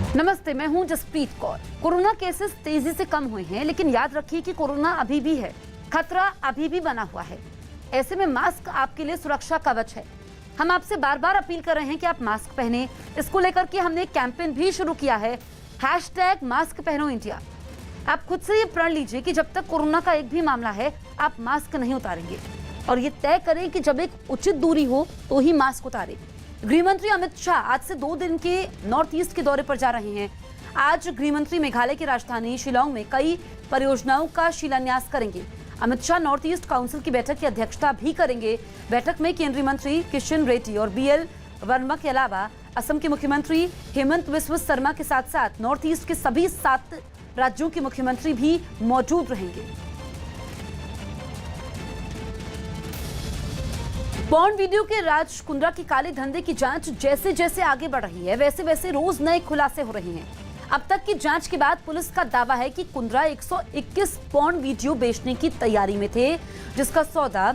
नमस्ते, मैं हूं जसप्रीत कौर। कोरोना केसेस तेजी से कम हुए हैं, लेकिन याद रखिए कि कोरोना अभी भी है, खतरा अभी भी बना हुआ है। ऐसे में मास्क आपके लिए सुरक्षा कवच है। हम आपसे बार बार अपील कर रहे हैं कि आप मास्क पहने। इसको लेकर के हमने एक कैंपेन भी शुरू किया है, #मास्क पहनो इंडिया। आप खुद से ये प्रण लीजिए कि जब तक कोरोना का एक भी मामला है, आप मास्क नहीं उतारेंगे, और ये तय करें कि जब एक उचित दूरी हो तो ही मास्क उतारें। गृह मंत्री अमित शाह आज से 2 दिन के नॉर्थ ईस्ट के दौरे पर जा रहे हैं। आज गृह मंत्री मेघालय की राजधानी शिलांग में कई परियोजनाओं का शिलान्यास करेंगे। Amit Shah north east council की बैठक की अध्यक्षता भी करेंगे। बैठक में केंद्रीय मंत्री किशन रेड्डी और BL वर्मा के अलावा असम के मुख्यमंत्री हेमंत बिस्वा शर्मा के साथ साथ नॉर्थ ईस्ट के सभी 7 राज्यों के मुख्यमंत्री भी मौजूद रहेंगे। पॉर्न वीडियो के राज कुंद्रा की काले धंधे की जांच जैसे जैसे आगे बढ़ रही है, वैसे वैसे रोज नए खुलासे हो रहे हैं। अब तक की जांच के बाद पुलिस का दावा है कि कुंद्रा 121 पॉर्न वीडियो बेचने की तैयारी में थे, जिसका सौदा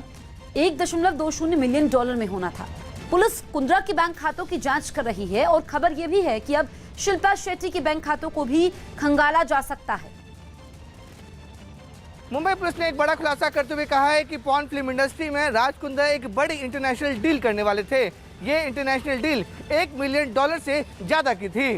$1.20 मिलियन में होना था। पुलिस कुंद्रा के बैंक खातों की जांच कर रही है और खबर यह भी है कि अब शिल्पा शेट्टी के बैंक खातों को भी खंगाला जा सकता है। मुंबई पुलिस ने एक बड़ा खुलासा करते हुए कहा है कि पॉर्न फिल्म इंडस्ट्री में राज कुंद्रा एक बड़ी इंटरनेशनल डील करने वाले थे। ये इंटरनेशनल डील $1 मिलियन से ज्यादा की थी।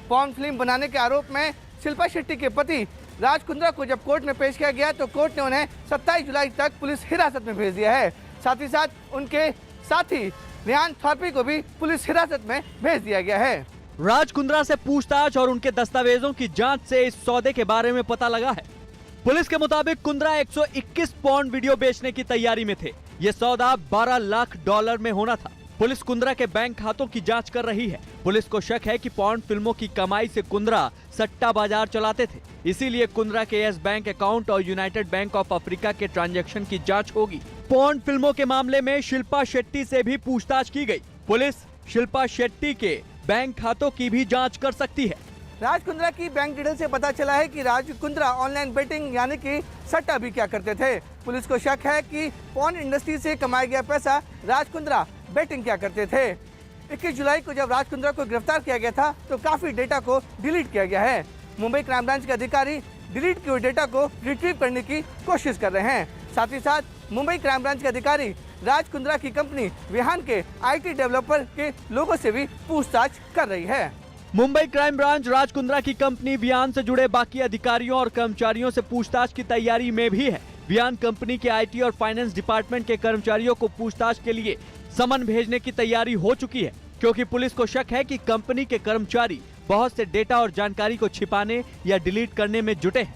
पॉर्न फिल्म बनाने के आरोप में शिल्पा शेट्टी के पति राज कुंद्रा को जब कोर्ट में पेश किया गया तो कोर्ट ने उन्हें 27 जुलाई तक पुलिस हिरासत में भेज दिया है। साथ ही साथ उनके साथी रियान थॉर्पी को भी पुलिस हिरासत में भेज दिया गया है। राज कुंद्रा से पूछताछ और उनके दस्तावेजों की जांच से इस सौदे के बारे में पता लगा है। पुलिस के मुताबिक कुंद्रा 121 पॉर्न वीडियो बेचने की तैयारी में थे। ये सौदा $12 लाख में होना था। पुलिस कुंद्रा के बैंक खातों की जांच कर रही है। पुलिस को शक है कि पॉर्न फिल्मों की कमाई से कुंद्रा सट्टा बाजार चलाते थे, इसीलिए कुंद्रा के येस बैंक अकाउंट और यूनाइटेड बैंक ऑफ अफ्रीका के ट्रांजैक्शन की जांच होगी। पॉर्न फिल्मों के मामले में शिल्पा शेट्टी से भी पूछताछ की गई। पुलिस शिल्पा शेट्टी के बैंक खातों की भी जाँच कर सकती है। राज कुंद्रा की बैंक डिटेल से पता चला है कि राज कुंद्रा ऑनलाइन बेटिंग यानी कि सट्टा भी क्या करते थे। पुलिस को शक है कि पॉर्न इंडस्ट्री से कमाया गया पैसा राज कुंद्रा बेटिंग क्या करते थे। 21 जुलाई को जब राज कुंद्रा को गिरफ्तार किया गया था तो काफी डेटा को डिलीट किया गया है। मुंबई क्राइम ब्रांच के अधिकारी डिलीट किए हुए डेटा को रिट्रीव करने की कोशिश कर रहे हैं। साथ ही साथ मुंबई क्राइम ब्रांच के अधिकारी राज कुंद्रा की कंपनी विहान के IT डेवलपर के लोगों से भी पूछताछ कर रही है। मुंबई क्राइम ब्रांच राज कुंद्रा की कंपनी वियान से जुड़े बाकी अधिकारियों और कर्मचारियों से पूछताछ की तैयारी में भी है। वियान कंपनी के IT और फाइनेंस डिपार्टमेंट के कर्मचारियों को पूछताछ के लिए समन भेजने की तैयारी हो चुकी है, क्योंकि पुलिस को शक है कि कंपनी के कर्मचारी बहुत से डेटा और जानकारी को छिपाने या डिलीट करने में जुटे हैं।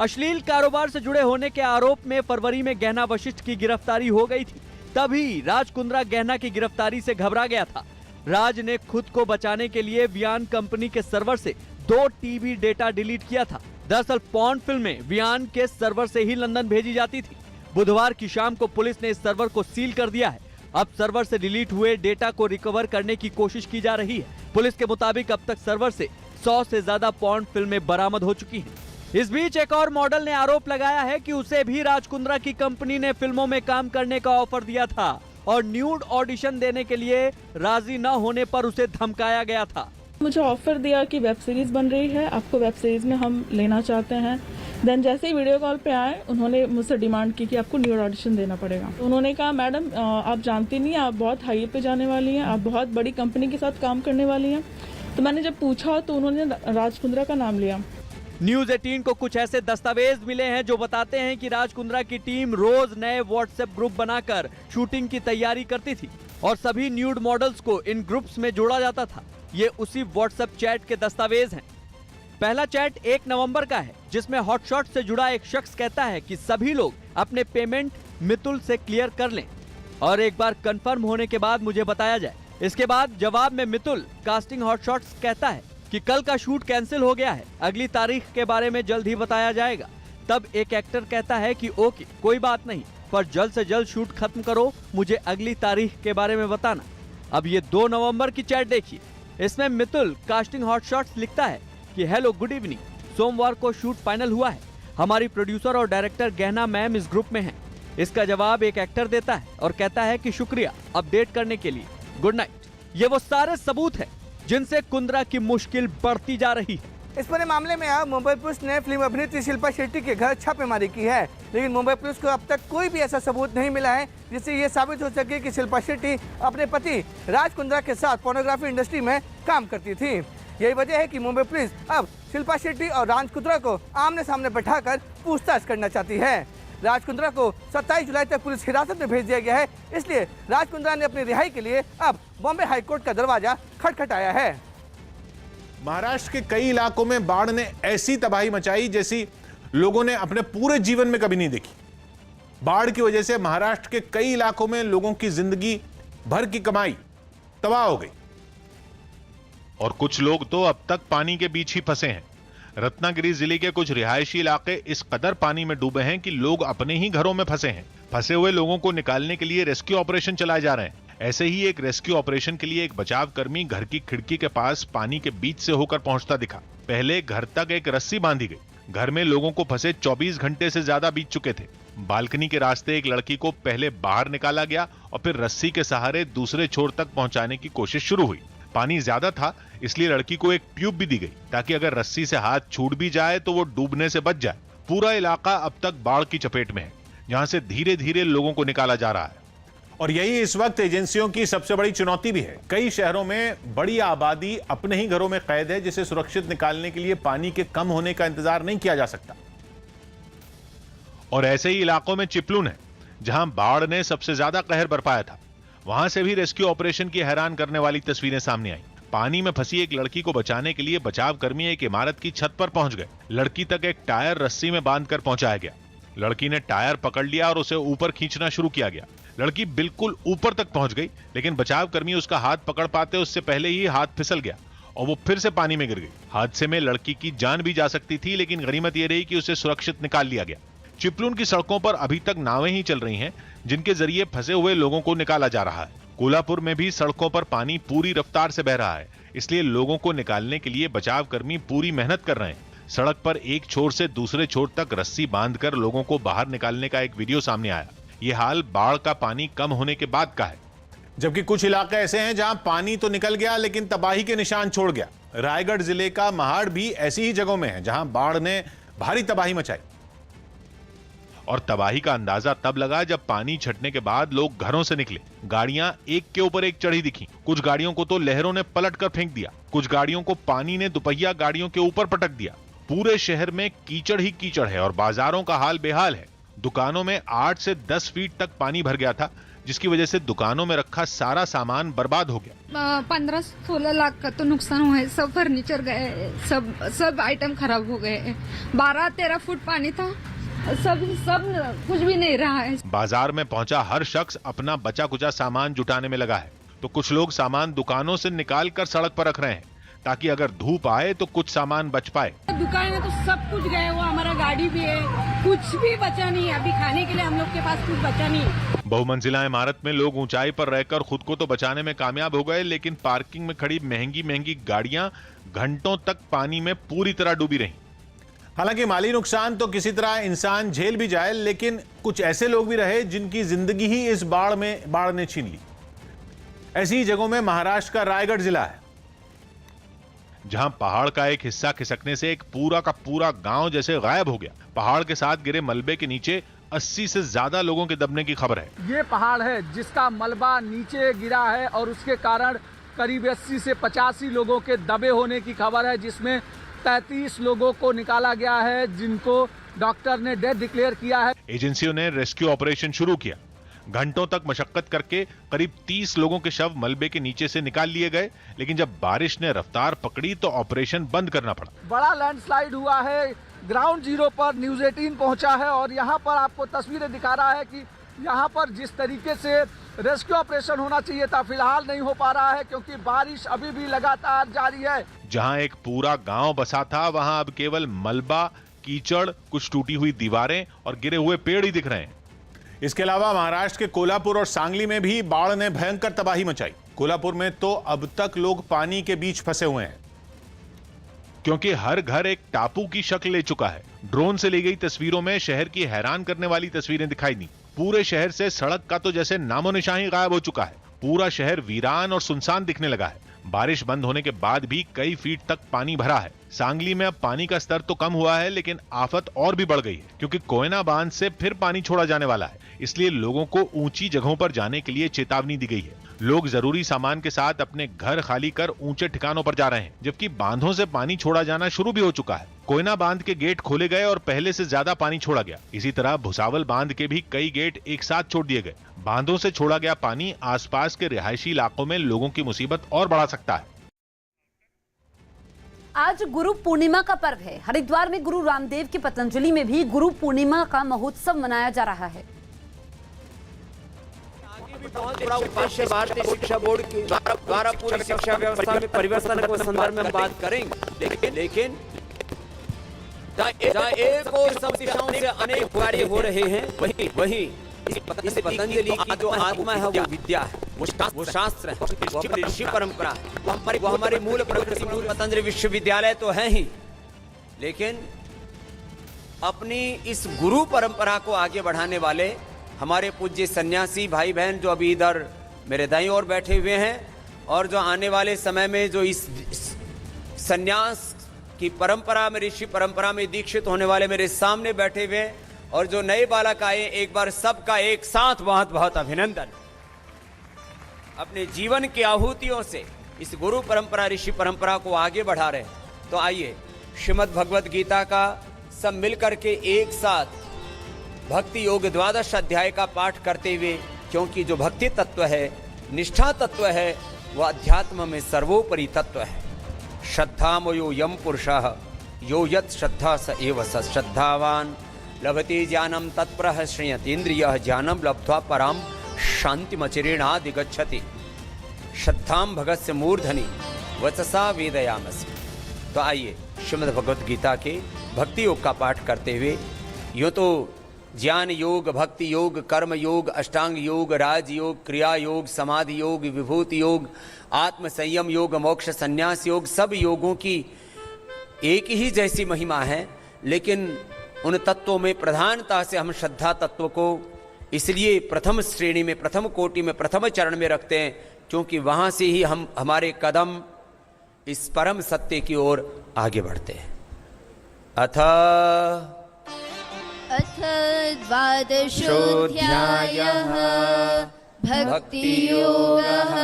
अश्लील कारोबार से जुड़े होने के आरोप में फरवरी में गहना वशिष्ठ की गिरफ्तारी हो गई थी। तभी राज कुंद्रा गहना की गिरफ्तारी से घबरा गया था। राज ने खुद को बचाने के लिए वियान कंपनी के सर्वर से 2 TB डेटा डिलीट किया था। दरअसल पॉर्न फिल्में वियान के सर्वर से ही लंदन भेजी जाती थी। बुधवार की शाम को पुलिस ने इस सर्वर को सील कर दिया है। अब सर्वर से डिलीट हुए डेटा को रिकवर करने की कोशिश की जा रही है। पुलिस के मुताबिक अब तक सर्वर से 100 से ज्यादा पॉर्न फिल्में बरामद हो चुकी हैं। इस बीच एक और मॉडल ने आरोप लगाया है कि उसे भी राज कुंद्रा की कंपनी ने फिल्मों में काम करने का ऑफर दिया था और न्यूड ऑडिशन देने के लिए राजी न होने पर उसे धमकाया गया था। मुझे ऑफर दिया कि वेब सीरीज बन रही है, आपको वेब सीरीज में हम लेना चाहते हैं। देन जैसे ही वीडियो कॉल पे आए, उन्होंने मुझसे डिमांड की कि आपको न्यूड ऑडिशन देना पड़ेगा। उन्होंने कहा, मैडम आप जानती नहीं, आप बहुत हाई पे जाने वाली हैं, आप बहुत बड़ी कंपनी के साथ काम करने वाली हैं। तो मैंने जब पूछा तो उन्होंने राज कुंद्रा का नाम लिया। न्यूज 18 को कुछ ऐसे दस्तावेज मिले हैं जो बताते हैं कि राज कुंद्रा की टीम रोज नए व्हाट्सएप ग्रुप बनाकर शूटिंग की तैयारी करती थी और सभी न्यूड मॉडल्स को इन ग्रुप्स में जोड़ा जाता था। ये उसी व्हाट्सएप चैट के दस्तावेज हैं। पहला चैट 1 नवंबर का है, जिसमें हॉटशॉट से जुड़ा एक शख्स कहता है कि सभी लोग अपने पेमेंट मितुल से क्लियर कर लें और एक बार कंफर्म होने के बाद मुझे बताया जाए। इसके बाद जवाब में मितुल कास्टिंग हॉटशॉट्स कहता है कि कल का शूट कैंसिल हो गया है, अगली तारीख के बारे में जल्द ही बताया जाएगा। तब एक एक्टर कहता है कि ओके कोई बात नहीं, पर जल्द से जल्द शूट खत्म करो, मुझे अगली तारीख के बारे में बताना। अब ये 2 नवंबर की चैट देखिए। इसमें मितुल कास्टिंग हॉटशॉट्स लिखता है कि हेलो गुड इवनिंग, सोमवार को शूट फाइनल हुआ है, हमारी प्रोड्यूसर और डायरेक्टर गहना मैम इस ग्रुप में हैं। इसका जवाब एक एक्टर देता है और कहता है कि शुक्रिया अपडेट करने के लिए, गुड नाइट। ये वो सारे सबूत है जिनसे कुंद्रा की मुश्किल बढ़ती जा रही है। इस पूरे मामले में अब मुंबई पुलिस ने फिल्म अभिनेत्री शिल्पा शेट्टी के घर छापेमारी की है, लेकिन मुंबई पुलिस को अब तक कोई भी ऐसा सबूत नहीं मिला है जिससे ये साबित हो सके कि शिल्पा शेट्टी अपने पति राज कुंद्रा के साथ पोर्नोग्राफी इंडस्ट्री में काम करती थी। यही वजह है कि मुंबई पुलिस अब शिल्पा शेट्टी और राज कुंद्रा को आमने सामने बैठाकर पूछताछ करना चाहती है। राज कुंद्रा को 27 जुलाई तक पुलिस हिरासत में भेज दिया गया है, इसलिए राज कुंद्रा ने अपनी रिहाई के लिए अब बॉम्बे हाईकोर्ट का दरवाजा खटखटाया है। महाराष्ट्र के कई इलाकों में बाढ़ ने ऐसी तबाही मचाई जैसी लोगों ने अपने पूरे जीवन में कभी नहीं देखी। बाढ़ की वजह से महाराष्ट्र के कई इलाकों में लोगों की जिंदगी भर की कमाई तबाह हो गई और कुछ लोग तो अब तक पानी के बीच ही फंसे हैं। रत्नागिरी जिले के कुछ रिहायशी इलाके इस कदर पानी में डूबे हैं कि लोग अपने ही घरों में फंसे हैं। फंसे हुए लोगों को निकालने के लिए रेस्क्यू ऑपरेशन चलाए जा रहे हैं। ऐसे ही एक रेस्क्यू ऑपरेशन के लिए एक बचाव कर्मी घर की खिड़की के पास पानी के बीच से होकर पहुंचता दिखा। पहले घर तक एक रस्सी बांधी गई। घर में लोगों को फंसे 24 घंटे से ज्यादा बीत चुके थे। बालकनी के रास्ते एक लड़की को पहले बाहर निकाला गया और फिर रस्सी के सहारे दूसरे छोर तक पहुंचाने की कोशिश शुरू हुई। पानी ज्यादा था, इसलिए लड़की को एक ट्यूब भी दी गई ताकि अगर रस्सी से हाथ छूट भी जाए तो वो डूबने से बच जाए। पूरा इलाका अब तक बाढ़ की चपेट में है, जहां से धीरे धीरे लोगों को निकाला जा रहा है। और यही इस वक्त एजेंसियों की सबसे बड़ी चुनौती भी है। कई शहरों में बड़ी आबादी अपने ही घरों में कैद है, जिसे सुरक्षित निकालने के लिए पानी के कम होने का इंतजार नहीं किया जा सकता। और ऐसे ही इलाकों में चिपलून है, जहां बाढ़ ने सबसे ज्यादा कहर बरपाया था। वहां से भी रेस्क्यू ऑपरेशन की हैरान करने वाली तस्वीरें सामने आई। पानी में फंसी एक लड़की को बचाने के लिए बचाव कर्मी एक इमारत की छत पर पहुंच गए। लड़की तक एक टायर रस्सी में बांधकर पहुंचाया गया। लड़की ने टायर पकड़ लिया और उसे ऊपर खींचना शुरू किया गया। लड़की बिल्कुल ऊपर तक पहुंच गई, लेकिन बचाव कर्मी उसका हाथ पकड़ पाते उससे पहले ही हाथ फिसल गया और वो फिर से पानी में गिर गई। हादसे में लड़की की जान भी जा सकती थी, लेकिन गनीमत यह रही कि उसे सुरक्षित निकाल लिया गया। चिपलून की सड़कों पर अभी तक नावें ही चल रही हैं, जिनके जरिए फंसे हुए लोगों को निकाला जा रहा है। कोल्हापुर में भी सड़कों पर पानी पूरी रफ्तार से बह रहा है, इसलिए लोगों को निकालने के लिए बचाव कर्मी पूरी मेहनत कर रहे हैं। सड़क पर एक छोर से दूसरे छोर तक रस्सी बांधकर लोगों को बाहर निकालने का एक वीडियो सामने आया। ये हाल बाढ़ का पानी कम होने के बाद का है। जबकि कुछ इलाके ऐसे हैं जहां पानी तो निकल गया लेकिन तबाही के निशान छोड़ गया। रायगढ़ जिले का महाड़ भी ऐसी ही जगहों में है जहां बाढ़ ने भारी तबाही मचाई। और तबाही का अंदाजा तब लगा जब पानी छटने के बाद लोग घरों से निकले। गाड़ियां एक के ऊपर एक चढ़ी दिखी। कुछ गाड़ियों को तो लहरों ने पलट कर फेंक दिया। कुछ गाड़ियों को पानी ने दुपहिया गाड़ियों के ऊपर पटक दिया। पूरे शहर में कीचड़ ही कीचड़ है और बाजारों का हाल बेहाल है। दुकानों में 8 से 10 फीट तक पानी भर गया था, जिसकी वजह से दुकानों में रखा सारा सामान बर्बाद हो गया। 15-16 लाख का तो नुकसान हुआ है। सब फर्नीचर गए, सब आइटम खराब हो गए। 12-13 फुट पानी था, सब कुछ भी नहीं रहा है। बाजार में पहुंचा हर शख्स अपना बचा कुचा सामान जुटाने में लगा है, तो कुछ लोग सामान दुकानों से निकाल कर सड़क पर रख रहे हैं ताकि अगर धूप आए तो कुछ सामान बच पाए। दुकान में तो सब कुछ गए, वो हमारा गाड़ी भी है, कुछ भी बचा नहीं। अभी खाने के लिए हम लोग के पास कुछ बचा नहीं। बहुमंजिला इमारत में लोग ऊंचाई पर रहकर खुद को तो बचाने में कामयाब हो गए, लेकिन पार्किंग में खड़ी महंगी महंगी गाड़ियां घंटों तक पानी में पूरी तरह डूबी रहीं। हालांकि माली नुकसान तो किसी तरह इंसान झेल भी जाए, लेकिन कुछ ऐसे लोग भी रहे जिनकी जिंदगी ही इस बाढ़ ने छीन ली। ऐसी ही जगहों में महाराष्ट्र का रायगढ़ जिला है, जहां पहाड़ का एक हिस्सा खिसकने से एक पूरा का पूरा गांव जैसे गायब हो गया। पहाड़ के साथ गिरे मलबे के नीचे 80 से ज्यादा लोगों के दबने की खबर है। ये पहाड़ है जिसका मलबा नीचे गिरा है और उसके कारण करीब 80 से 85 लोगों के दबे होने की खबर है, जिसमें 33 लोगों को निकाला गया है, जिनको डॉक्टर ने डेथ डिक्लेयर किया है। एजेंसियों ने रेस्क्यू ऑपरेशन शुरू किया। घंटों तक मशक्कत करके करीब 30 लोगों के शव मलबे के नीचे से निकाल लिए गए, लेकिन जब बारिश ने रफ्तार पकड़ी तो ऑपरेशन बंद करना पड़ा। बड़ा लैंडस्लाइड हुआ है। ग्राउंड जीरो पर न्यूज़ 18 पहुंचा है और यहाँ पर आपको तस्वीरें दिखा रहा है कि यहाँ पर जिस तरीके से रेस्क्यू ऑपरेशन होना चाहिए था, फिलहाल नहीं हो पा रहा है क्योंकि बारिश अभी भी लगातार जारी है। जहां एक पूरा गांव बसा था, वहां अब केवल मलबा, कीचड़, कुछ टूटी हुई दीवारें और गिरे हुए पेड़ ही दिख रहे हैं। इसके अलावा महाराष्ट्र के कोल्हापुर और सांगली में भी बाढ़ ने भयंकर तबाही मचाई। कोल्हापुर में तो अब तक लोग पानी के बीच फंसे हुए हैं, क्योंकि हर घर एक टापू की शक्ल ले चुका है। ड्रोन से ली गई तस्वीरों में शहर की हैरान करने वाली तस्वीरें दिखाई दी। पूरे शहर से सड़क का तो जैसे नामो निशान ही गायब हो चुका है। पूरा शहर वीरान और सुनसान दिखने लगा है। बारिश बंद होने के बाद भी कई फीट तक पानी भरा है। सांगली में अब पानी का स्तर तो कम हुआ है, लेकिन आफत और भी बढ़ गई है, क्योंकि कोयना बांध से फिर पानी छोड़ा जाने वाला है। इसलिए लोगों को ऊंची जगहों पर जाने के लिए चेतावनी दी गई है। लोग जरूरी सामान के साथ अपने घर खाली कर ऊंचे ठिकानों पर जा रहे हैं, जबकि बांधों से पानी छोड़ा जाना शुरू भी हो चुका है। कोयना बांध के गेट खोले गए और पहले से ज्यादा पानी छोड़ा गया। इसी तरह भुसावल बांध के भी कई गेट एक साथ छोड़ दिए गए। बांधों से छोड़ा गया पानी आसपास के रिहायशी इलाकों में लोगों की मुसीबत और बढ़ा सकता है। आज गुरु पूर्णिमा का पर्व है। हरिद्वार में गुरु रामदेव की पतंजलि में भी गुरु पूर्णिमा का महोत्सव मनाया जा रहा है। बड़ा उद्देश्य भारतीय शिक्षा बोर्ड के द्वारा पूरी शिक्षा व्यवस्था में परिवर्तन के संदर्भ में हम बात करेंगे, लेकिन जहाँ एक और सब दिशाओं से अनेक कार्य हो रहे हैं, वही इस पतंजलि की जो आत्मा है वो विद्या है, वो शास्त्र है, वो ऋषि परंपरा है, वो हमारे मूल पतंजलि विश्वविद्यालय तो है ही, लेकिन अपनी इस गुरु परंपरा को आगे बढ़ाने वाले हमारे पूज्य सन्यासी भाई बहन जो अभी इधर मेरे दाईं ओर बैठे हुए हैं, और जो आने वाले समय में जो इस सन्यास की परंपरा में, ऋषि परंपरा में दीक्षित होने वाले मेरे सामने बैठे हुए हैं, और जो नए बालक आए, एक बार सबका एक साथ बहुत बहुत अभिनंदन। अपने जीवन की आहुतियों से इस गुरु परंपरा, ऋषि परंपरा को आगे बढ़ा रहे। तो आइए श्रीमद् भगवद गीता का सब मिलकर के एक साथ भक्ति योग 12 अध्याय का पाठ करते हुए, क्योंकि जो भक्ति तत्व है, निष्ठा तत्व है, वह अध्यात्म में सर्वोपरि तत्व है। श्रद्धामयो यम पुरुषः यो यत् श्रद्धा स एव स श्रद्धावान लभते ज्ञानम तत्प्रः श्रेयतेन्द्रियः ज्ञानम लब्ध्वा पराम शांतिमचिरेणाधिगच्छति श्रद्धाम भगस्य मूर्धनि वचसा वेदयामसि। तो आइए श्रीमद् भगवद गीता के भक्ति योग का पाठ करते हुए, यूँ तो ज्ञान योग, भक्ति योग, कर्म योग, अष्टांग योग, राज योग, क्रिया योग, समाधि योग, विभूति योग, आत्म संयम योग, मोक्ष संन्यास योग, सब योगों की एक ही जैसी महिमा है, लेकिन उन तत्वों में प्रधानता से हम श्रद्धा तत्व को इसलिए प्रथम श्रेणी में, प्रथम कोटि में, प्रथम चरण में रखते हैं, क्योंकि वहाँ से ही हमारे कदम इस परम सत्य की ओर आगे बढ़ते हैं। अथ 12ोऽध्यायः भक्तियोगः।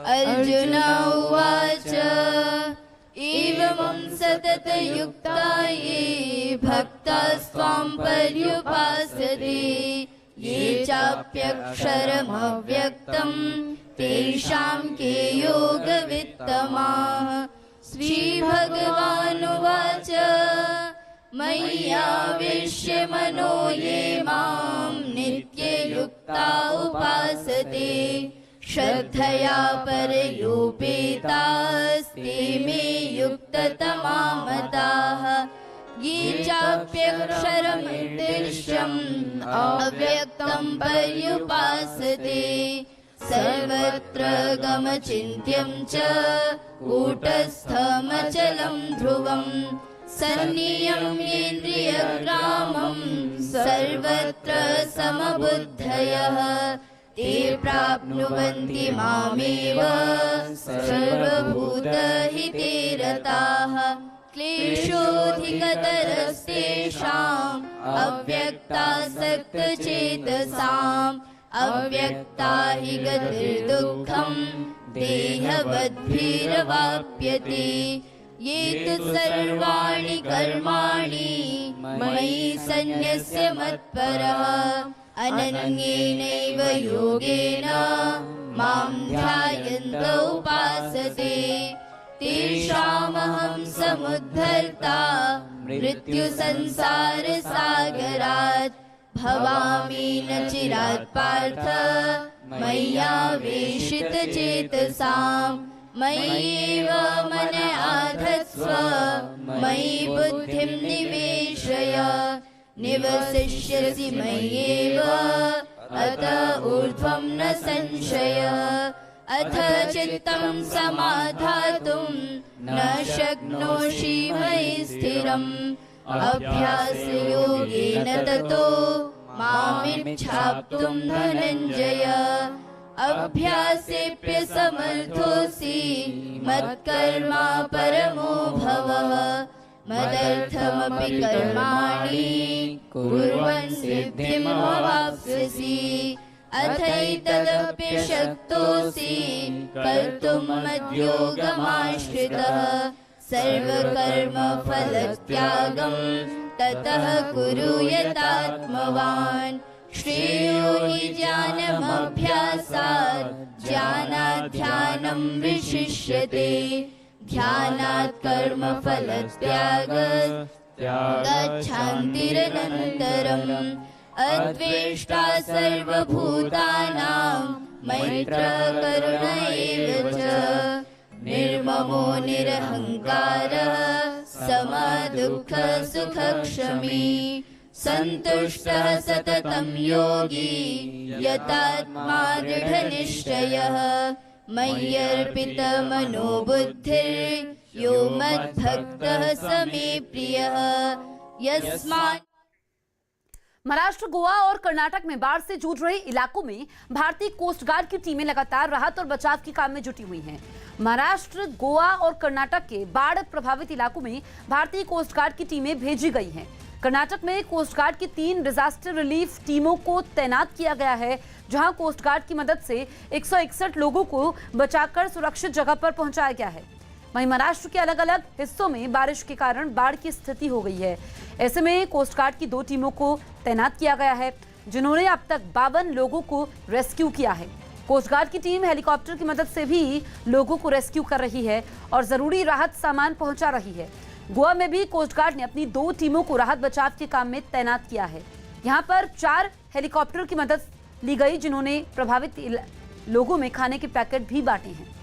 अर्जुन उवाच एवं सततयुक्ता ये भक्तास्त्वां पर्युपासते ये चाप्यक्षरमव्यक्तं तेषां के योगवित्तमाः। श्रीभगवानुवाच मय्यावेश्य मनो ये मां नित्ययुक्ता उपासते श्रद्धया परयोपेतास्ते मे युक्ततमा मताः। ये चाप्यक्षरमदृश्यम् अव्यक्तं पर्युपासते सर्वत्र गमचिन्त्यं च कूटस्थमचलं ध्रुवम् सन्नियम्येन्द्रियग्रामं सर्वत्र समबुद्धयः ते प्राप्नुवन्ति मामेव सर्वभूतहिते रताः। क्लेशोऽधिकतरस्तेषाम् अव्यक्तासक्तचेतसाम् अव्यक्ता हि गतिर्दुःखं देहवद्भिरवाप्यते। ये तु सर्वाणि कर्माणि मयि सन्न्यस्य मत्परः अनन्येनैव योगेन मां ध्यायन्त उपासते तेषामहं समुद्धर्ता मृत्युसंसारसागरात् भवामि न चिरात् पार्थ मय्यावेशितचेतसाम् मय्येव मन आधत्स्व मयि बुद्धिं निवेशय निवसिष्यसि मय्येव अत ऊर्ध्वं न संशयः। अथ चित्तं समाधातुं न शक्नोषि मयि स्थिरम् अभ्यासयोगेन ततो मामिच्छाप्तुं धनञ्जय। अभ्यासेऽप्य समर्थोऽसि मत्कर्मा परमो भवः मदर्थमपि कर्माणि कुर्वन् सिद्धिमवाप्स्यसि अथैतदप्यशक्तोऽसि कर्तुं मद्योगमाश्रितः सर्वकर्मफलत्यागं ततः कुरु यतात्मवान् श्रेयो हि ज्ञानमभ्यासात् ज्ञानात् ध्यानं विशिष्यते ध्यानात् कर्मफलत्यागः गच्छन्तिरनन्तरम् अद्वेष्टा सर्वभूतानां मैत्रः करुण एव च निर्ममो निरहङ्कारः समदुःखसुखक्षमी सन्तुष्टः सततं योगी यतात्मा दृढनिश्चयः मय्यर्पितमनो बुद्धिर्यो मद्भक्तः स मे प्रियः यस्मात्। महाराष्ट्र, गोवा और कर्नाटक में बाढ़ से जूझ रहे इलाकों में भारतीय कोस्ट गार्ड की टीमें लगातार राहत और बचाव के काम में जुटी हुई हैं। महाराष्ट्र, गोवा और कर्नाटक के बाढ़ प्रभावित इलाकों में भारतीय कोस्ट गार्ड की टीमें भेजी गई हैं। कर्नाटक में कोस्ट गार्ड की 3 डिजास्टर रिलीफ टीमों को तैनात किया गया है, जहां कोस्ट गार्ड की मदद से 161 लोगों को बचाकर सुरक्षित जगह पर पहुंचाया गया है। वहीं महाराष्ट्र के अलग अलग हिस्सों में बारिश के कारण बाढ़ की स्थिति हो गई है। ऐसे में कोस्ट गार्ड की 2 टीमों को तैनात किया गया है, जिन्होंने अब तक 52 लोगों को रेस्क्यू किया है। कोस्ट गार्ड की टीम हेलीकॉप्टर की मदद से भी लोगों को रेस्क्यू कर रही है और जरूरी राहत सामान पहुंचा रही है। गोवा में भी कोस्ट गार्ड ने अपनी 2 टीमों को राहत बचाव के काम में तैनात किया है। यहाँ पर 4 हेलीकॉप्टर की मदद ली गई, जिन्होंने प्रभावित लोगों में खाने के पैकेट भी बांटे हैं।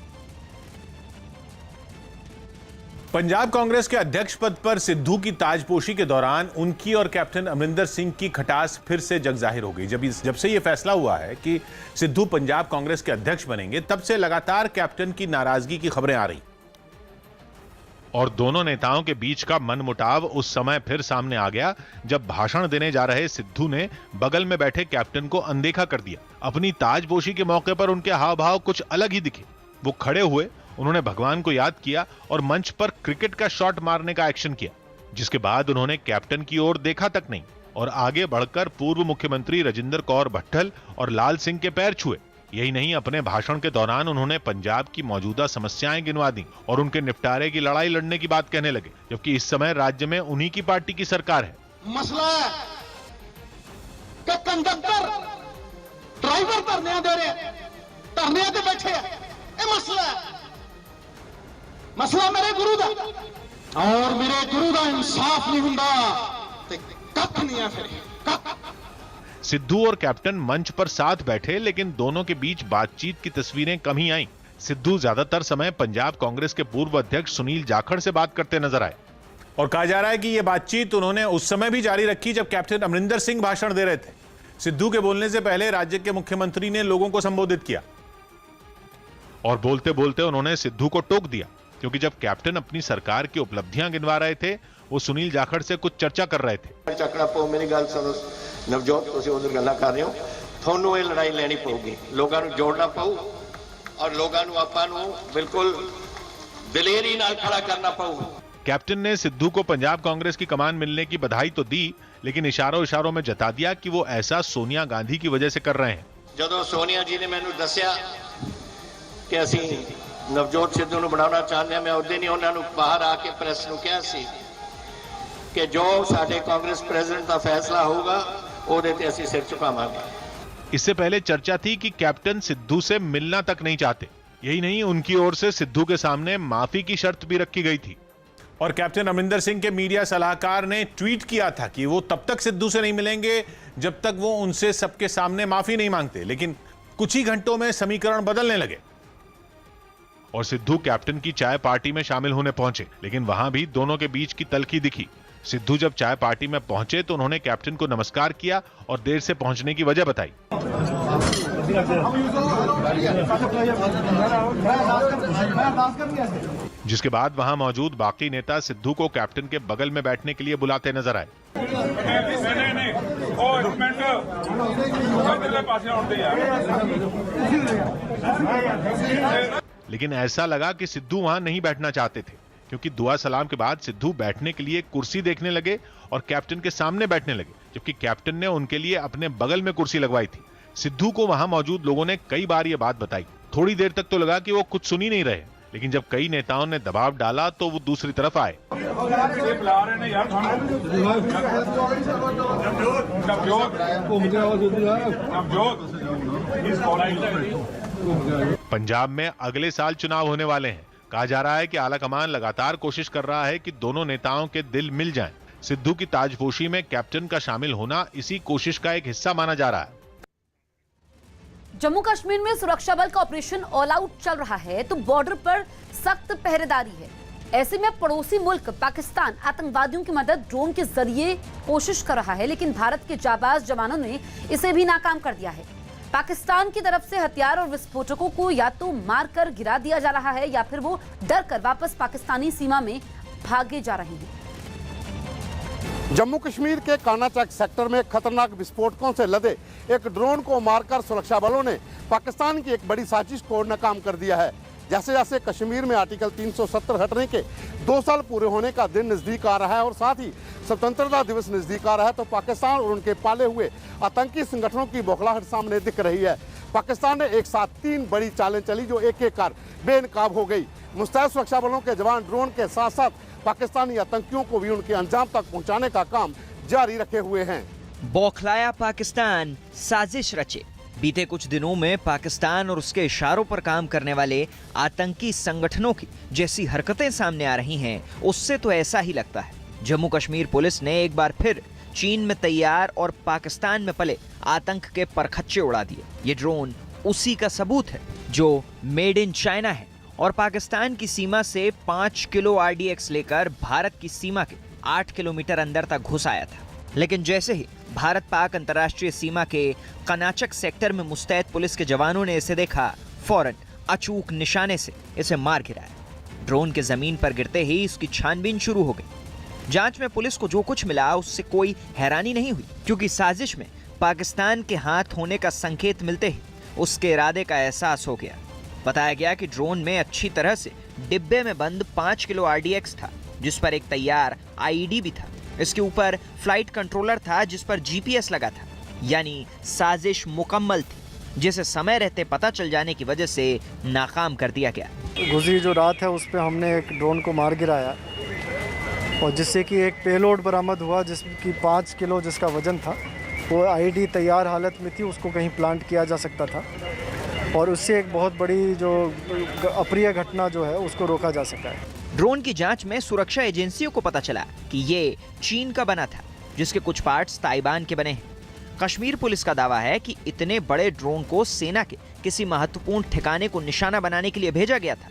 पंजाब कांग्रेस के अध्यक्ष पद पर सिद्धू की ताजपोशी के दौरान उनकी और कैप्टन अमरिंदर सिंह की खटास फिर से जग जाहिर हो गई। जब से यह फैसला हुआ है कि सिद्धू पंजाब कांग्रेस के अध्यक्ष बनेंगे, तब से लगातार कैप्टन की नाराजगी की खबरें आ रही और दोनों नेताओं के बीच का मनमुटाव उस समय फिर सामने आ गया, जब भाषण देने जा रहे सिद्धू ने बगल में बैठे कैप्टन को अनदेखा कर दिया। अपनी ताजपोशी के मौके पर उनके हाव भाव कुछ अलग ही दिखे। वो खड़े हुए, उन्होंने भगवान को याद किया और मंच पर क्रिकेट का शॉट मारने का एक्शन किया, जिसके बाद उन्होंने कैप्टन की ओर देखा तक नहीं और आगे बढ़कर पूर्व मुख्यमंत्री राजेंद्र कौर भट्टल और लाल सिंह के पैर छुए। यही नहीं, अपने भाषण के दौरान उन्होंने पंजाब की मौजूदा समस्याएं गिनवा दी और उनके निपटारे की लड़ाई लड़ने की बात कहने लगे, जबकि इस समय राज्य में उन्हीं की पार्टी की सरकार है। मसला है कि कंडक्टर ड्राइवर धरने दे रहे, धरने ते बैठे, ये मसला है। मसला मेरे गुरु दा और मेरे गुरु दा इंसाफ नहीं हुंदा ते कख नहीं है फिर। सिद्धू और कैप्टन मंच पर साथ बैठे, लेकिन दोनों के बीच बातचीत की तस्वीरें कम ही आईं। सिद्धू ज्यादातर समय पंजाब कांग्रेस के पूर्व अध्यक्ष सुनील जाखड़ से बात करते नजर आए और कहा जा रहा है कि यह बातचीत उन्होंने उस समय भी जारी रखी जब कैप्टन अमरिंदर सिंह भाषण दे रहे थे। सिद्धू के बोलने से पहले राज्य के मुख्यमंत्री ने लोगों को संबोधित किया और बोलते बोलते उन्होंने सिद्धू को टोक दिया, क्योंकि जब कैप्टन अपनी सरकार की उपलब्धियां गिनवा रहे थे, वो सुनील जाखड़ से कुछ चर्चा कर रहे थे। ਚੱਕਣਾ ਪਊ ਮੇਰੀ ਗੱਲ ਸੁਣੋ ਨਵਜੋਤ, ਤੁਸੀਂ ਉਧਰ ਗੱਲਾਂ ਕਰ ਰਹੇ ਹੋ, ਤੁਹਾਨੂੰ ਇਹ ਲੜਾਈ ਲੈਣੀ ਪਊਗੀ, ਲੋਕਾਂ ਨੂੰ ਜੋੜਨਾ ਪਊ ਔਰ ਲੋਕਾਂ ਨੂੰ ਆਪਾਂ ਨੂੰ ਬਿਲਕੁਲ ਦਲੇਰੀ ਨਾਲ ਖੜਾ ਕਰਨਾ ਪਊ। कैप्टन ने सिद्धू को पंजाब कांग्रेस की कमान मिलने की बधाई तो दी, लेकिन इशारों इशारों में जता दिया कि वो ऐसा सोनिया गांधी की वजह से कर रहे हैं। ਜਦੋਂ ਸੋਨੀਆ ਜੀ ਨੇ ਮੈਨੂੰ ਦੱਸਿਆ ਕਿ ਅਸੀਂ ਨਵਜੋਤ ਸਿੱਧੂ ਨੂੰ ਬਣਾਉਣਾ ਚਾਹੁੰਦੇ ਹਾਂ, ਮੈਂ ਉਦੋਂ ਹੀ ਉਹਨਾਂ ਨੂੰ ਬਾਹਰ ਆ ਕੇ ਪ੍ਰੈਸ ਨੂੰ ਕਿਹਾ ਸੀ ਕਿ ਜੋ ਸਾਡੇ ਕਾਂਗਰਸ ਪ੍ਰੈਜ਼ੀਡੈਂਟ ਦਾ ਫੈਸਲਾ ਹੋਊਗਾ ਉਹਦੇ ਤੇ ਅਸੀਂ ਸਿਰ ਝੁਕਾਵਾਂਗੇ। इससे पहले चर्चा थी कि कैप्टन सिद्धू से मिलना तक नहीं चाहते। यही नहीं, उनकी ओर से सिद्धू के सामने माफी की शर्त भी रखी गई थी। और कैप्टन अमरिंदर सिंह के मीडिया सलाहकार ने ट्वीट किया था कि वो तब तक सिद्धू से नहीं मिलेंगे जब तक वो उनसे सबके सामने माफी नहीं मांगते। लेकिन कुछ ही घंटों में समीकरण बदलने लगे और सिद्धू कैप्टन की चाय पार्टी में शामिल होने पहुंचे, लेकिन वहां भी दोनों के बीच की तल्खी दिखी। सिद्धू जब चाय पार्टी में पहुंचे तो उन्होंने कैप्टन को नमस्कार किया और देर से पहुंचने की वजह बताई। जिसके बाद वहां मौजूद बाकी नेता सिद्धू को कैप्टन के बगल में बैठने के लिए बुलाते नजर आए। लेकिन ऐसा लगा कि सिद्धू वहां नहीं बैठना चाहते थे, क्योंकि दुआ सलाम के बाद सिद्धू बैठने के लिए कुर्सी देखने लगे और कैप्टन के सामने बैठने लगे, जबकि कैप्टन ने उनके लिए अपने बगल में कुर्सी लगवाई थी। सिद्धू को वहां मौजूद लोगों ने कई बार ये बात बताई। थोड़ी देर तक तो लगा कि वो कुछ सुन ही नहीं रहे, लेकिन जब कई नेताओं ने दबाव डाला तो वो दूसरी तरफ आए। पंजाब में अगले साल चुनाव होने वाले हैं। कहा जा रहा है कि आलाकमान लगातार कोशिश कर रहा है कि दोनों नेताओं के दिल मिल जाएं। सिद्धू की ताजपोशी में कैप्टन का शामिल होना इसी कोशिश का एक हिस्सा माना जा रहा है। जम्मू कश्मीर में सुरक्षा बल का ऑपरेशन ऑल आउट चल रहा है तो बॉर्डर पर सख्त पहरेदारी है। ऐसे में पड़ोसी मुल्क पाकिस्तान आतंकवादियों की मदद ड्रोन के जरिए कोशिश कर रहा है, लेकिन भारत के जाबाज जवानों ने इसे भी नाकाम कर दिया है। पाकिस्तान की तरफ से हथियार और विस्फोटकों को या तो मारकर गिरा दिया जा रहा है या फिर वो डर कर वापस पाकिस्तानी सीमा में भागे जा रहे हैं। जम्मू कश्मीर के कानाचक सेक्टर में खतरनाक विस्फोटकों से लदे एक ड्रोन को मारकर सुरक्षा बलों ने पाकिस्तान की एक बड़ी साजिश को नाकाम कर दिया है। जैसे जैसे कश्मीर में आर्टिकल 370 हटने के 2 साल पूरे होने का दिन नजदीक आ रहा है और साथ ही स्वतंत्रता दिवस नजदीक आ रहा है, तो पाकिस्तान और उनके पाले हुए आतंकी संगठनों की बौखलाहट सामने दिख रही है। पाकिस्तान ने एक साथ 3 बड़ी चालें चली जो एक एक कर बेनकाब हो गई। मुस्तैद सुरक्षा बलों के जवान ड्रोन के साथ साथ पाकिस्तानी आतंकियों को भी उनके अंजाम तक पहुंचाने का काम जारी रखे हुए हैं। बौखलाया पाकिस्तान, साजिश रचे। बीते कुछ दिनों में पाकिस्तान और उसके इशारों पर काम करने वाले आतंकी संगठनों की जैसी हरकतें सामने आ रही हैं, उससे तो ऐसा ही लगता है जम्मू कश्मीर पुलिस ने एक बार फिर चीन में तैयार और पाकिस्तान में पले आतंक के परखच्चे उड़ा दिए। ये ड्रोन उसी का सबूत है जो मेड इन चाइना है और पाकिस्तान की सीमा से 5 किलो RDX लेकर भारत की सीमा के 8 किलोमीटर अंदर तक घुस आया था। लेकिन जैसे ही भारत पाक अंतर्राष्ट्रीय सीमा के कनाचक सेक्टर में मुस्तैद पुलिस के जवानों ने इसे देखा, फौरन अचूक निशाने से इसे मार गिराया। ड्रोन के जमीन पर गिरते ही इसकी छानबीन शुरू हो गई। जांच में पुलिस को जो कुछ मिला उससे कोई हैरानी नहीं हुई, क्योंकि साजिश में पाकिस्तान के हाथ होने का संकेत मिलते ही उसके इरादे का एहसास हो गया। बताया गया कि ड्रोन में अच्छी तरह से डिब्बे में बंद 5 किलो RDX था, जिस पर एक तैयार IED भी था। इसके ऊपर फ्लाइट कंट्रोलर था जिस पर GPS लगा था, यानी साजिश मुकम्मल थी, जिसे समय रहते पता चल जाने की वजह से नाकाम कर दिया गया। गुजरी जो रात है उस पर हमने एक ड्रोन को मार गिराया और जिससे कि एक पेलोड बरामद हुआ जिसकी 5 किलो जिसका वजन था। वो IED तैयार हालत में थी, उसको कहीं प्लांट किया जा सकता था और उससे एक बहुत बड़ी जो अप्रिय घटना जो है उसको रोका जा सका है। ड्रोन की जांच में सुरक्षा एजेंसियों को पता चला कि ये चीन का बना था, जिसके कुछ पार्ट्स ताइवान के बने हैं। कश्मीर पुलिस का दावा है कि इतने बड़े ड्रोन को सेना के किसी महत्वपूर्ण ठिकाने को निशाना बनाने के लिए भेजा गया था।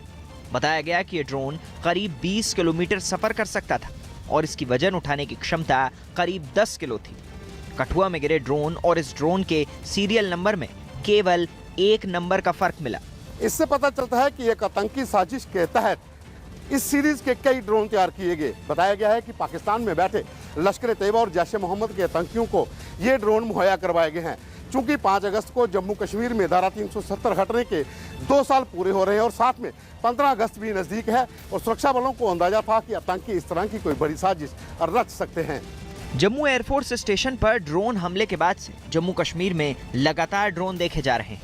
बताया गया कि ये ड्रोन करीब 20 किलोमीटर सफर कर सकता था और इसकी वजन उठाने की क्षमता करीब 10 किलो थी। कठुआ में गिरे ड्रोन और इस ड्रोन के सीरियल नंबर में केवल 1 नंबर का फर्क मिला। इससे पता चलता है कि एक आतंकी साजिश के तहत इस सीरीज के कई ड्रोन तैयार किए गए। बताया गया है कि पाकिस्तान में बैठे लश्कर तैयबा और जैश ए मोहम्मद के आतंकियों को ये ड्रोन मुहैया करवाए गए हैं। चूंकि 5 अगस्त को जम्मू कश्मीर में धारा 370 हटने के 2 साल पूरे हो रहे हैं और साथ में 15 अगस्त भी नजदीक है और सुरक्षा बलों को अंदाजा था कि आतंकी इस तरह की कोई बड़ी साजिश रच सकते हैं। जम्मू एयरफोर्स स्टेशन पर ड्रोन हमले के बाद से जम्मू कश्मीर में लगातार ड्रोन देखे जा रहे हैं।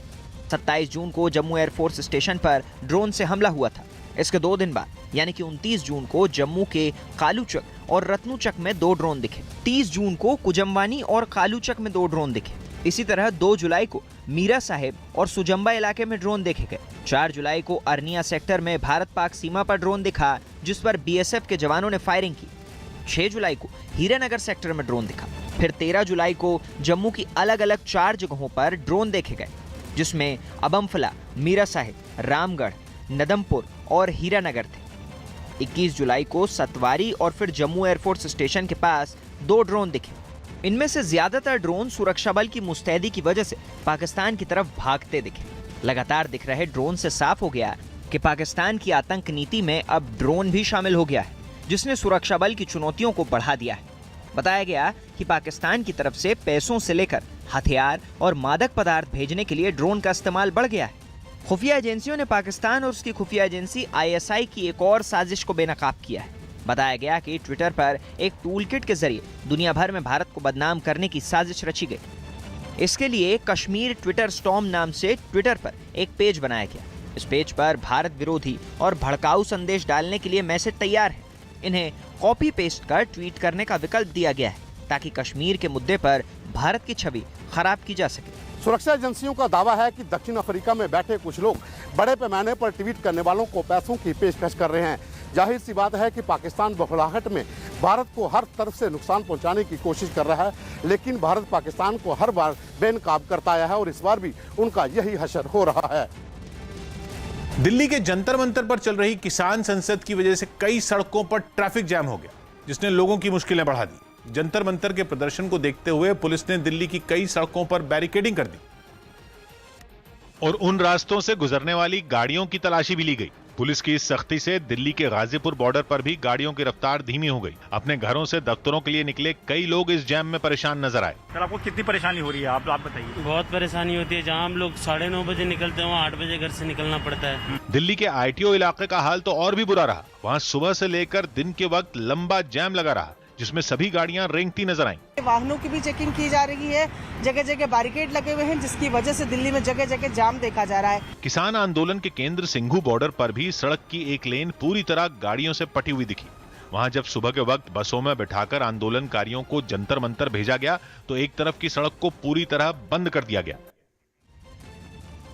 27 जून को जम्मू एयरफोर्स स्टेशन पर ड्रोन से हमला हुआ था। इसके 2 दिन बाद यानी कि 29 जून को जम्मू के कालूचक और रत्नूचक में 2 ड्रोन दिखे। 30 जून को कुजमवानी और कालूचक में 2 ड्रोन दिखे। इसी तरह 2 जुलाई को मीरा साहिब और सुजम्बा इलाके में ड्रोन देखे गए। 4 जुलाई को अरनिया सेक्टर में भारत पाक सीमा पर ड्रोन दिखा, जिस पर BSF के जवानों ने फायरिंग की। 6 जुलाई को हीरानगर सेक्टर में ड्रोन दिखा। फिर 13 जुलाई को जम्मू की अलग अलग 4 जगहों पर ड्रोन देखे गए, जिसमें अबमफला, मीरा साहिब, रामगढ़, नदमपुर और हीरानगर थे। 21 जुलाई को सतवारी और फिर जम्मू एयरफोर्स स्टेशन के पास 2 ड्रोन दिखे। इनमें से ज्यादातर ड्रोन सुरक्षा बल की मुस्तैदी की वजह से पाकिस्तान की तरफ भागते दिखे। लगातार दिख रहे ड्रोन से साफ हो गया कि पाकिस्तान की आतंक नीति में अब ड्रोन भी शामिल हो गया है, जिसने सुरक्षा बल की चुनौतियों को बढ़ा दिया है। बताया गया कि पाकिस्तान की तरफ से पैसों से लेकर हथियार और मादक पदार्थ भेजने के लिए ड्रोन का इस्तेमाल बढ़ गया है। खुफिया एजेंसियों ने पाकिस्तान और उसकी खुफिया एजेंसी ISI की एक और साजिश को बेनकाब किया है। बताया गया कि ट्विटर पर एक टूल किट के जरिए दुनिया भर में भारत को बदनाम करने की साजिश रची गई। इसके लिए कश्मीर ट्विटर स्टॉर्म नाम से ट्विटर पर एक पेज बनाया गया। इस पेज पर भारत विरोधी और भड़काऊ संदेश डालने के लिए मैसेज तैयार है। इन्हें कॉपी पेस्ट कर ट्वीट करने का विकल्प दिया गया है ताकि कश्मीर के मुद्दे पर भारत की छवि खराब की जा सके। सुरक्षा एजेंसियों का दावा है कि दक्षिण अफ्रीका में बैठे कुछ लोग बड़े पैमाने पर ट्वीट करने वालों को पैसों की पेशकश कर रहे हैं। जाहिर सी बात है कि पाकिस्तान बौखलाहट में भारत को हर तरफ से नुकसान पहुंचाने की कोशिश कर रहा है, लेकिन भारत पाकिस्तान को हर बार बेनकाब करता आया है और इस बार भी उनका यही हशर हो रहा है। दिल्ली के जंतर मंतर पर चल रही किसान संसद की वजह से कई सड़कों पर ट्रैफिक जैम हो गया, जिसने लोगों की मुश्किलें बढ़ा दी। जंतर मंतर के प्रदर्शन को देखते हुए पुलिस ने दिल्ली की कई सड़कों पर बैरिकेडिंग कर दी और उन रास्तों से गुजरने वाली गाड़ियों की तलाशी भी ली गई। पुलिस की इस सख्ती से दिल्ली के गाजीपुर बॉर्डर पर भी गाड़ियों की रफ्तार धीमी हो गई। अपने घरों से दफ्तरों के लिए निकले कई लोग इस जैम में परेशान नजर आए। सर, आपको कितनी परेशानी हो रही है, आप बताइए। बहुत परेशानी होती है। जहाँ हम लोग 9:30 बजे निकलते हैं वहाँ 8 बजे घर से निकलना पड़ता है। दिल्ली के ITO इलाके का हाल तो और भी बुरा रहा। वहाँ सुबह से लेकर दिन के वक्त लंबा जैम लगा रहा, जिसमें सभी गाड़ियां रेंगती नजर आईं। वाहनों की भी चेकिंग की जा रही है, जगह जगह बैरिकेड लगे हुए हैं, जिसकी वजह से दिल्ली में जगह जगह जाम देखा जा रहा है। किसान आंदोलन के केंद्र सिंघू बॉर्डर पर भी सड़क की एक लेन पूरी तरह गाड़ियों से पटी हुई दिखी। वहां जब सुबह के वक्त बसों में बिठाकर आंदोलनकारियों को जंतर मंतर भेजा गया तो एक तरफ की सड़क को पूरी तरह बंद कर दिया गया।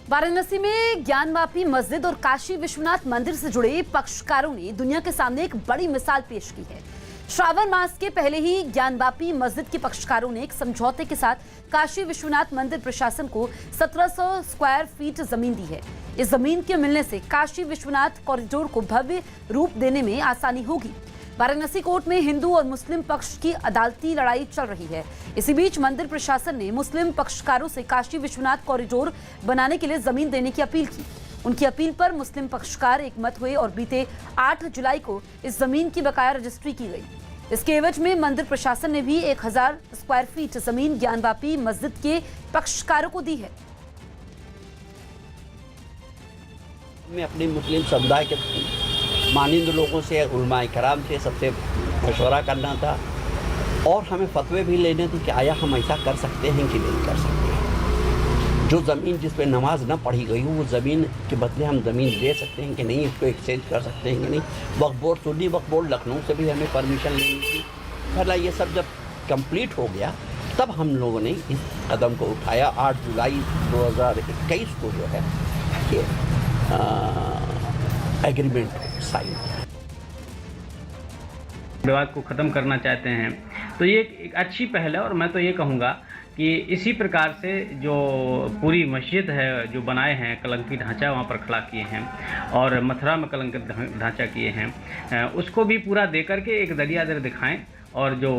वाराणसी में ज्ञानवापी मस्जिद और काशी विश्वनाथ मंदिर से जुड़े पक्षकारों ने दुनिया के सामने एक बड़ी मिसाल पेश की है। श्रावण मास के पहले ही ज्ञानवापी मस्जिद के पक्षकारों ने एक समझौते के साथ काशी विश्वनाथ मंदिर प्रशासन को 1700 स्क्वायर फीट जमीन दी है। इस जमीन के मिलने से काशी विश्वनाथ कॉरिडोर को भव्य रूप देने में आसानी होगी। वाराणसी कोर्ट में हिंदू और मुस्लिम पक्ष की अदालती लड़ाई चल रही है। इसी बीच मंदिर प्रशासन ने मुस्लिम पक्षकारों से काशी विश्वनाथ कॉरिडोर बनाने के लिए जमीन देने की अपील की। उनकी अपील पर मुस्लिम पक्षकार एकमत हुए और बीते 8 जुलाई को इस जमीन की बकाया रजिस्ट्री की गई। इसके एवज में मंदिर प्रशासन ने भी 1000 स्क्वायर फीट जमीन ज्ञानवापी मस्जिद के पक्षकारों को दी है। मैं अपने मुस्लिम समुदाय के मानिंद लोगों से, उलमाए कराम से सबसे मशवरा करना था और हमें फतवे भी लेने थे कि आया हम ऐसा कर सकते हैं कि नहीं कर सकते हैं। जो ज़मीन जिस पे नमाज न पढ़ी गई हो वो ज़मीन के बदले हम ज़मीन दे सकते हैं कि नहीं, इसको एक्सचेंज कर सकते हैं कि नहीं। वक्फ बोर्ड, सुन्नी वक्फ बोर्ड लखनऊ से भी हमें परमिशन लेनी थी। पहला ये सब जब कंप्लीट हो गया तब हम लोगों ने इस कदम को उठाया। 8 जुलाई 2021 को जो है ये एग्रीमेंट साइन किया। विवाद को ख़त्म करना चाहते हैं तो ये एक अच्छी पहल है और मैं तो ये कहूँगा कि इसी प्रकार से जो पूरी मस्जिद है जो बनाए हैं, कलंकी ढांचा वहाँ पर खड़ा किए हैं और मथुरा में कलंकी ढांचा किए हैं, उसको भी पूरा दे करके एक दरियादर दिखाएं और जो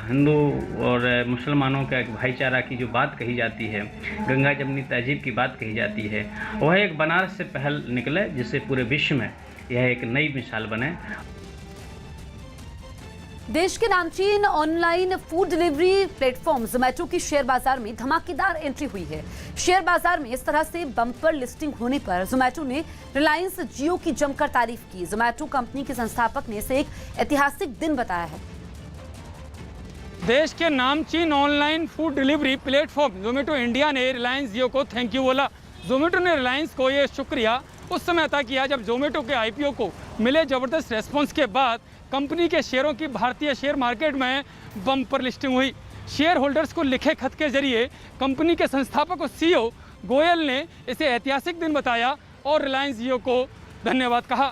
हिंदू और मुसलमानों का एक भाईचारा की जो बात कही जाती है, गंगा जमनी तहजीब की बात कही जाती है, वह एक बनारस से पहल निकले जिससे पूरे विश्व में यह एक नई मिसाल बने। देश के नामचीन online food delivery platform Zomato की शेयर बाजार में धमाकेदार एंट्री हुई है। शेयर बाजार में इस तरह से बम्पर लिस्टिंग होने पर जोमेटो ने रिलायंस जियो की जमकर तारीफ की। जोमेटो कंपनी के संस्थापक ने इसे एक ऐतिहासिक दिन बताया है। देश के नामचीन online food delivery platform Zomato India ने रिलायंस जियो को थैंक यू बोला। जोमेटो ने रिलायंस को ये शुक्रिया उस समय अदा किया जब जोमेटो के IPO को मिले जबरदस्त रेस्पॉन्स के बाद कंपनी के शेयरों की भारतीय शेयर मार्केट में बम्पर लिस्टिंग हुई। शेयर होल्डर्स को लिखे खत के जरिए कंपनी के संस्थापक और CEO गोयल ने इसे ऐतिहासिक दिन बताया और रिलायंस जियो को धन्यवाद कहा।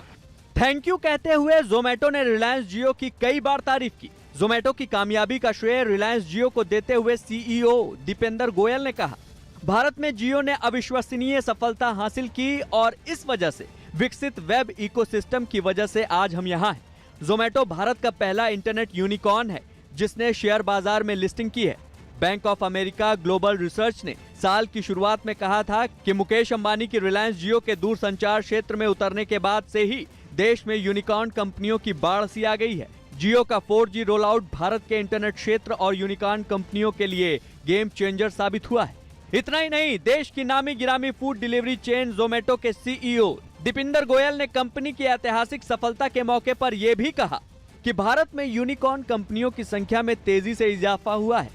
थैंक यू कहते हुए जोमेटो ने रिलायंस जियो की कई बार तारीफ की। जोमेटो की कामयाबी का श्रेय रिलायंस जियो को देते हुए CEO दीपेंद्र गोयल ने कहा, भारत में जियो ने अविश्वसनीय सफलता हासिल की और इस वजह से विकसित वेब इकोसिस्टम की वजह से आज हम यहाँ हैं। जोमेटो भारत का पहला इंटरनेट यूनिकॉर्न है जिसने शेयर बाजार में लिस्टिंग की है। Bank of America global research ने साल की शुरुआत में कहा था कि मुकेश अंबानी की रिलायंस जियो के दूरसंचार क्षेत्र में उतरने के बाद से ही देश में यूनिकॉर्न कंपनियों की बाढ़ सी आ गई है। जियो का 4G रोल आउट भारत के इंटरनेट क्षेत्र और यूनिकॉर्न कंपनियों के लिए गेम चेंजर साबित हुआ है। इतना ही नहीं, देश की नामी गिरामी फूड डिलीवरी चेन जोमेटो के सीईओ दीपिंदर गोयल ने कंपनी की ऐतिहासिक सफलता के मौके पर यह भी कहा कि भारत में यूनिकॉर्न कंपनियों की संख्या में तेजी से इजाफा हुआ है।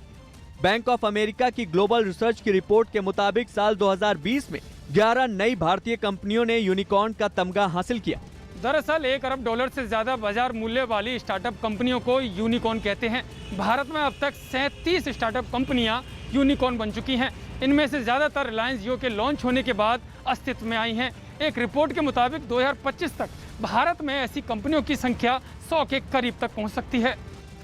बैंक ऑफ अमेरिका की ग्लोबल रिसर्च की रिपोर्ट के मुताबिक साल 2020 में 11 नई भारतीय कंपनियों ने यूनिकॉर्न का तमगा हासिल किया। दरअसल $1 अरब से ज्यादा बाजार मूल्य वाली स्टार्टअप कंपनियों को यूनिकॉर्न कहते हैं। भारत में अब तक 37 स्टार्टअप कंपनियां यूनिकॉर्न बन चुकी हैं। इनमें से ज्यादातर रिलायंस जियो के लॉन्च होने के बाद अस्तित्व में आई हैं। एक रिपोर्ट के मुताबिक 2025 तक भारत में ऐसी कंपनियों की संख्या 100 के करीब तक पहुंच सकती है।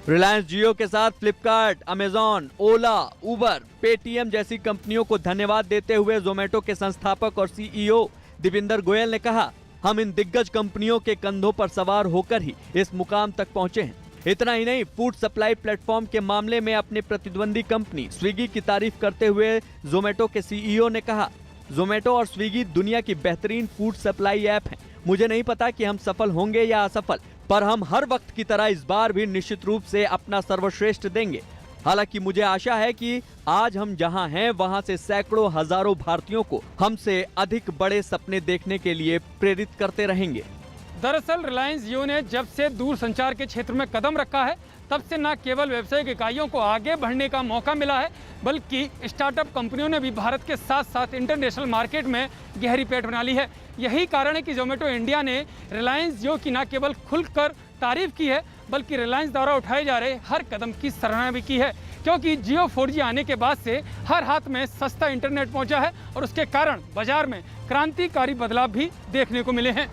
रिलायंस जियो के साथ फ्लिपकार्ट, अमेजॉन, ओला, उबर, पेटीएम जैसी कंपनियों को धन्यवाद देते हुए जोमेटो के संस्थापक और सीईओ दीपिंदर गोयल ने कहा, हम इन दिग्गज कंपनियों के कंधों पर सवार होकर ही इस मुकाम तक पहुंचे हैं। इतना ही नहीं, फूड सप्लाई प्लेटफॉर्म के मामले में अपने प्रतिद्वंदी कंपनी स्विगी की तारीफ करते हुए जोमेटो के सीईओ ने कहा, जोमेटो और स्विगी दुनिया की बेहतरीन फूड सप्लाई ऐप हैं। मुझे नहीं पता कि हम सफल होंगे या असफल, पर हम हर वक्त की तरह इस बार भी निश्चित रूप से अपना सर्वश्रेष्ठ देंगे। हालांकि मुझे आशा है कि आज हम जहां हैं वहां से सैकड़ों हजारों भारतीयों को हमसे अधिक बड़े सपने देखने के लिए प्रेरित करते रहेंगे। दरअसल रिलायंस जियो ने जब से दूरसंचार के क्षेत्र में कदम रखा है, तब से न केवल व्यावसायिक इकाइयों को आगे बढ़ने का मौका मिला है, बल्कि स्टार्टअप कंपनियों ने भी भारत के साथ साथ इंटरनेशनल मार्केट में गहरी पैठ बना ली है। यही कारण है कि जोमेटो इंडिया ने रिलायंस जियो की न केवल खुलकर तारीफ की है, बल्कि रिलायंस द्वारा उठाए जा रहे हर कदम की सराहना भी की है। क्योंकि जियो 4G आने के बाद से हर हाथ में सस्ता इंटरनेट पहुंचा है और उसके कारण बाजार में क्रांतिकारी बदलाव भी देखने को मिले हैं।